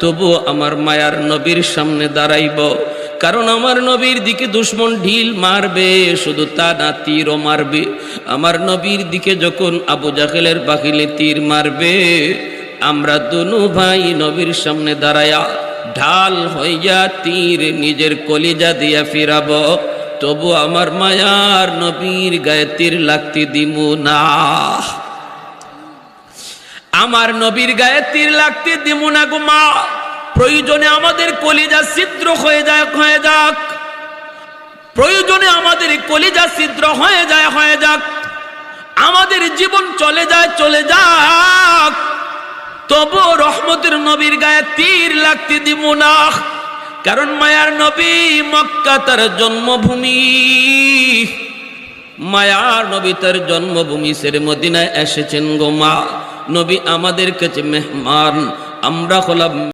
তবু আমার মায়ার নবীর সামনে দাঁড়াইব, কারণ আমার নবীর দিকে দুশ্মন ঢিল মারবে, শুধু তা না তীরও মারবে। আমার নবীর দিকে যখন আবু জাহেলের বাহিলে তীর মারবে, আমরা দুনু ভাই নবীর সামনে দাঁড়ায়া ঢাল হইয়া তীর নিজের কলিজা দিয়া ফিরাব, তবু আমার মায়ার নবীর গায়ে তীর লাগতে দিমু না। আমার নবীর গায়ে তীর লাগতে দিমু না গো মা। প্রয়োজনে আমাদের কলিজা ছিদ্র হয়ে যাক, প্রয়োজনে আমাদের কলিজা ছিদ্র হয়ে যাক, আমাদের জীবন চলে যাক, তবু রহমতের নবীর গায়ে তীর লাগতে দিব না। কারণ মায়ার নবী মক্কা তার জন্মভূমি, মায়ার নবী তার জন্মভূমি ছেড়ে মদিনায় এসেছেন গো মা। নবী আমাদের কাছে মেহমান, আমরা হলাম